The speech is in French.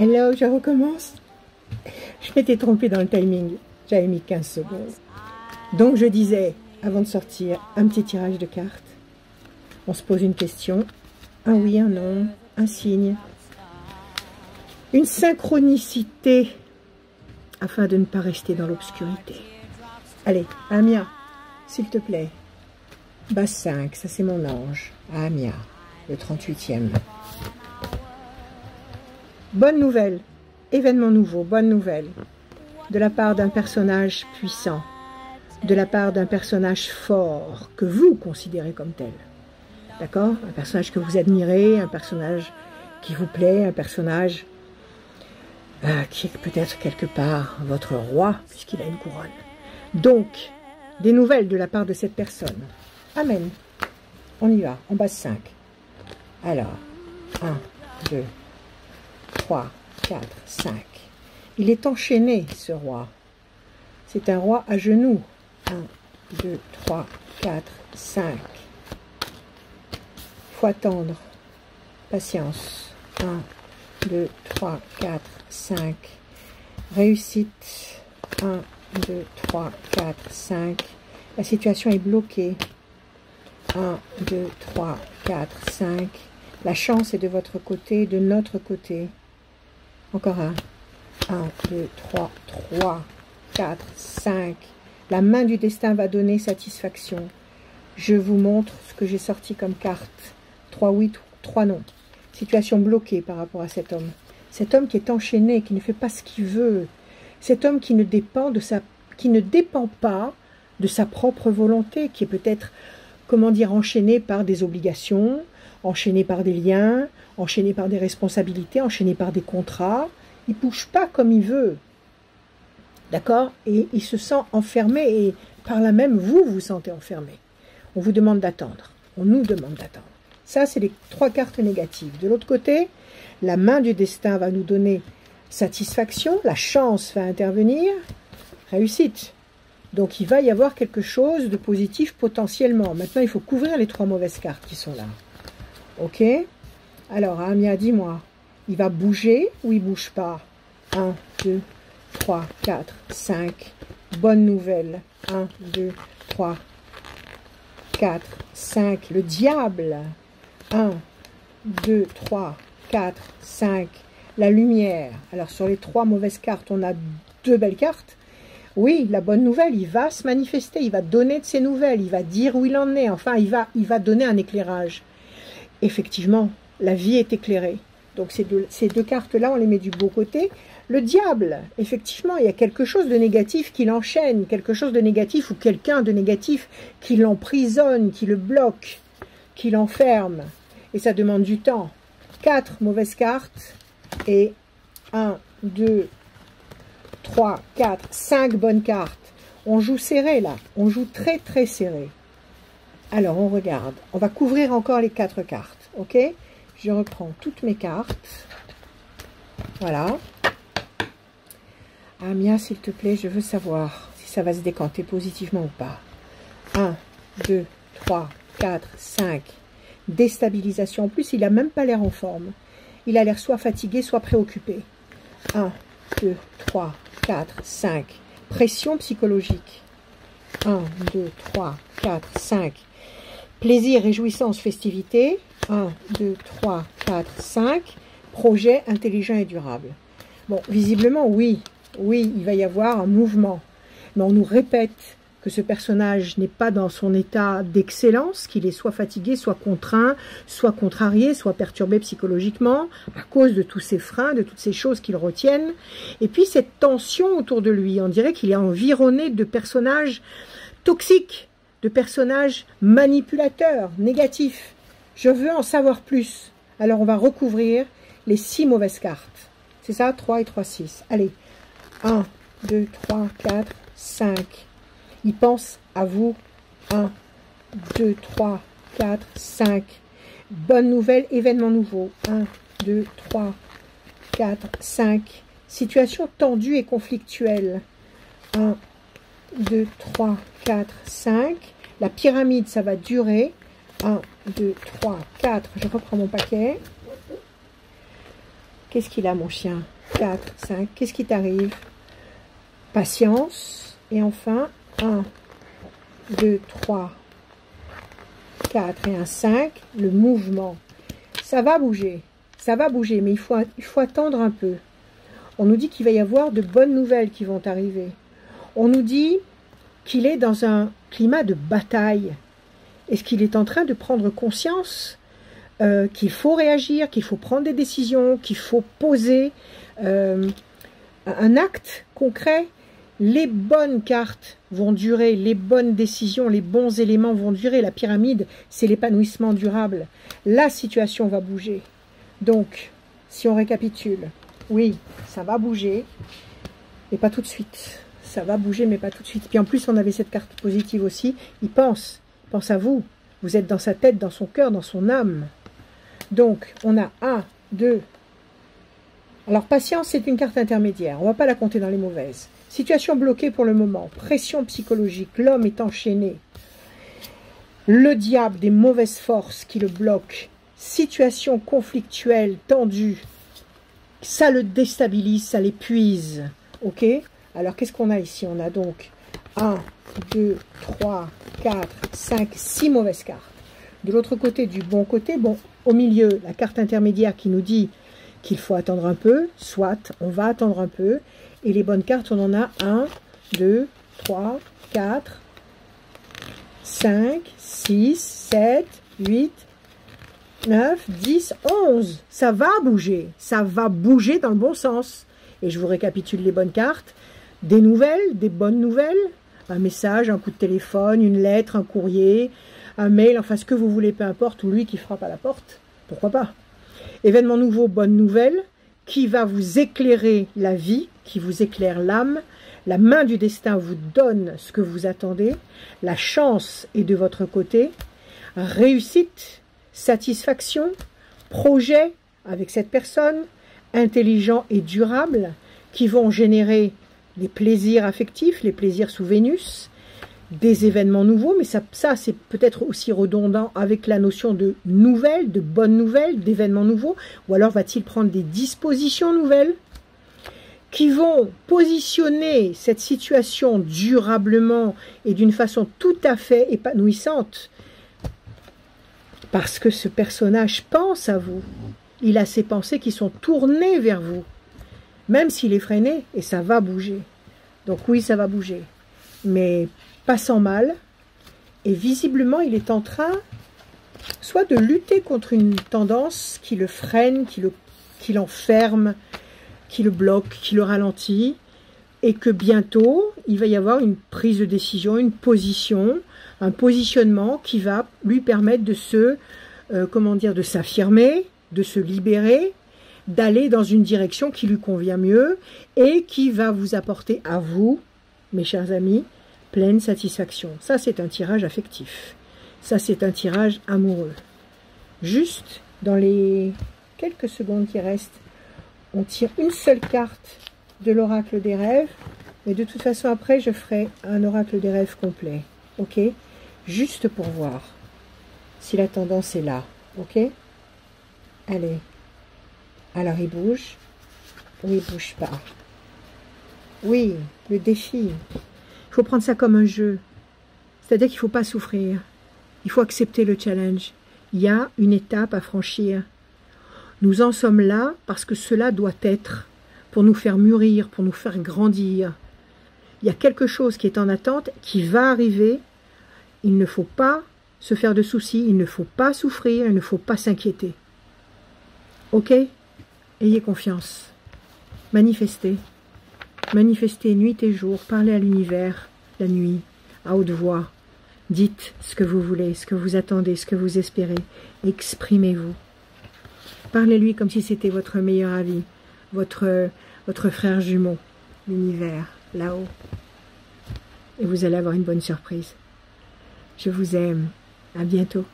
Hello, je recommence. Je m'étais trompée dans le timing. J'avais mis 15 secondes. Donc je disais, avant de sortir, un petit tirage de cartes. On se pose une question. Un oui, un non, un signe. Une synchronicité afin de ne pas rester dans l'obscurité. Allez, Amia, s'il te plaît. Base 5, ça c'est mon ange. Amia, le 38e. Bonne nouvelle, événement nouveau, bonne nouvelle. De la part d'un personnage puissant, de la part d'un personnage fort, que vous considérez comme tel. D'accord? Un personnage que vous admirez, un personnage qui vous plaît, un personnage qui est peut-être quelque part votre roi, puisqu'il a une couronne. Donc, des nouvelles de la part de cette personne. Amen. On y va, en base 5. Alors, 1, 2, 3, 4, 5. Il est enchaîné, ce roi. C'est un roi à genoux. 1, 2, 3, 4, 5. Faut attendre. Patience. 1, 2, 3, 4, 5. Réussite. 1, 2, 3, 4, 5. La situation est bloquée. 1, 2, 3, 4, 5. La chance est de votre côté, de notre côté. Encore un. 1, 2, 3, 3, 4, 5. La main du destin va donner satisfaction. Je vous montre ce que j'ai sorti comme carte. 3 oui, 3 non. Situation bloquée par rapport à cet homme. Cet homme qui est enchaîné, qui ne fait pas ce qu'il veut. Cet homme qui ne dépend pas de sa propre volonté, qui est peut-être, comment dire, enchaîné par des obligations, enchaîné par des liens, enchaîné par des responsabilités, enchaîné par des contrats. Il ne bouge pas comme il veut. D'accord? Et il se sent enfermé et par là même, vous vous sentez enfermé. On vous demande d'attendre. On nous demande d'attendre. Ça, c'est les 3 cartes négatives. De l'autre côté, la main du destin va nous donner satisfaction. La chance va intervenir. Réussite. Donc, il va y avoir quelque chose de positif potentiellement. Maintenant, il faut couvrir les 3 mauvaises cartes qui sont là. Ok? Alors, Amia, dis-moi. Il va bouger ou il ne bouge pas? 1, 2, 3, 4, 5. Bonne nouvelle. 1, 2, 3, 4, 5. Le diable. 1, 2, 3, 4, 5. La lumière. Alors, sur les 3 mauvaises cartes, on a 2 belles cartes. Oui, la bonne nouvelle, il va se manifester. Il va donner de ses nouvelles. Il va dire où il en est. Enfin, il va donner un éclairage. Effectivement, la vie est éclairée. Donc ces deux cartes-là, on les met du beau côté. Le diable, effectivement, il y a quelque chose de négatif qui l'enchaîne, quelque chose de négatif ou quelqu'un de négatif qui l'emprisonne, qui le bloque, qui l'enferme. Et ça demande du temps. 4 mauvaises cartes et 1, 2, 3, 4, 5 bonnes cartes. On joue serré là, on joue très très serré. Alors on regarde, on va couvrir encore les 4 cartes, ok? Je reprends toutes mes cartes. Voilà. Amia, s'il te plaît, je veux savoir si ça va se décanter positivement ou pas. 1, 2, 3, 4, 5. Déstabilisation. En plus, il n'a même pas l'air en forme. Il a l'air soit fatigué, soit préoccupé. 1, 2, 3, 4, 5. Pression psychologique. 1, 2, 3, 4, 5. Plaisir, réjouissance, festivité. 1, 2, 3, 4, 5. Projet intelligent et durable. Bon, visiblement, oui. Oui, il va y avoir un mouvement. Mais on nous répète que ce personnage n'est pas dans son état d'excellence, qu'il est soit fatigué, soit contraint, soit contrarié, soit perturbé psychologiquement, à cause de tous ces freins, de toutes ces choses qu'il retiennent. Et puis cette tension autour de lui, on dirait qu'il est environné de personnages toxiques, de personnages manipulateurs, négatifs. Je veux en savoir plus. Alors on va recouvrir les 6 mauvaises cartes. C'est ça, 3 et 3, 6. Allez, 1, 2, 3, 4, 5. Il pense à vous. 1, 2, 3, 4, 5. Bonne nouvelle, événement nouveau. 1, 2, 3, 4, 5. Situation tendue et conflictuelle. 1, 2, 3, 4, 5. La pyramide, ça va durer. 1, 2, 3, 4. Je reprends mon paquet. Qu'est-ce qu'il a, mon chien? 4, 5. Qu'est-ce qui t'arrive? Patience. Et enfin, 1, 2, 3, 4 et un 5. Le mouvement. Ça va bouger. Ça va bouger, mais il faut attendre un peu. On nous dit qu'il va y avoir de bonnes nouvelles qui vont arriver. On nous dit qu'il est dans un climat de bataille. Est-ce qu'il est en train de prendre conscience qu'il faut réagir, qu'il faut prendre des décisions, qu'il faut poser un acte concret? Les bonnes cartes vont durer, les bonnes décisions, les bons éléments vont durer. La pyramide, c'est l'épanouissement durable. La situation va bouger. Donc, si on récapitule, oui, ça va bouger, mais pas tout de suite. Ça va bouger, mais pas tout de suite. Puis en plus, on avait cette carte positive aussi. Il pense à vous. Vous êtes dans sa tête, dans son cœur, dans son âme. Donc, on a 1, 2. Alors, patience, c'est une carte intermédiaire. On ne va pas la compter dans les mauvaises. Situation bloquée pour le moment. Pression psychologique. L'homme est enchaîné. Le diable, des mauvaises forces qui le bloquent. Situation conflictuelle, tendue. Ça le déstabilise, ça l'épuise. Ok? Alors, qu'est-ce qu'on a ici? On a donc 1, 2, 3, 4, 5, 6 mauvaises cartes. De l'autre côté, du bon côté, bon, au milieu, la carte intermédiaire qui nous dit qu'il faut attendre un peu, soit, on va attendre un peu. Et les bonnes cartes, on en a 1, 2, 3, 4, 5, 6, 7, 8, 9, 10, 11. Ça va bouger dans le bon sens. Et je vous récapitule les bonnes cartes. Des nouvelles, des bonnes nouvelles, un message, un coup de téléphone, une lettre, un courrier, un mail, enfin ce que vous voulez, peu importe, ou lui qui frappe à la porte, pourquoi pas. Événement nouveau, bonne nouvelle, qui va vous éclairer la vie, qui vous éclaire l'âme, la main du destin vous donne ce que vous attendez, la chance est de votre côté, réussite, satisfaction, projet avec cette personne, intelligent et durable, qui vont générer les plaisirs affectifs, les plaisirs sous Vénus, des événements nouveaux, mais ça c'est peut-être aussi redondant avec la notion de nouvelles, de bonnes nouvelles, d'événements nouveaux, ou alors va-t-il prendre des dispositions nouvelles qui vont positionner cette situation durablement et d'une façon tout à fait épanouissante, parce que ce personnage pense à vous, il a ses pensées qui sont tournées vers vous, même s'il est freiné, et ça va bouger. Donc oui, ça va bouger, mais pas sans mal, et visiblement, il est en train soit de lutter contre une tendance qui le freine, qui l'enferme, qui le bloque, qui le ralentit, et que bientôt, il va y avoir une prise de décision, une position, un positionnement qui va lui permettre de de s'affirmer, de se libérer, d'aller dans une direction qui lui convient mieux et qui va vous apporter à vous, mes chers amis, pleine satisfaction. Ça, c'est un tirage affectif. Ça, c'est un tirage amoureux. Juste, dans les quelques secondes qui restent, on tire une seule carte de l'oracle des rêves. Mais de toute façon, après, je ferai un oracle des rêves complet. Ok? Juste pour voir si la tendance est là. Ok? Allez. Alors, il bouge ou il bouge pas? Oui, le défi. Il faut prendre ça comme un jeu. C'est-à-dire qu'il ne faut pas souffrir. Il faut accepter le challenge. Il y a une étape à franchir. Nous en sommes là parce que cela doit être pour nous faire mûrir, pour nous faire grandir. Il y a quelque chose qui est en attente, qui va arriver. Il ne faut pas se faire de soucis, il ne faut pas souffrir, il ne faut pas s'inquiéter. Ok? Ayez confiance. Manifestez. Manifestez nuit et jour. Parlez à l'univers, la nuit, à haute voix. Dites ce que vous voulez, ce que vous attendez, ce que vous espérez. Exprimez-vous. Parlez-lui comme si c'était votre meilleur ami, votre frère jumeau, l'univers, là-haut. Et vous allez avoir une bonne surprise. Je vous aime. À bientôt.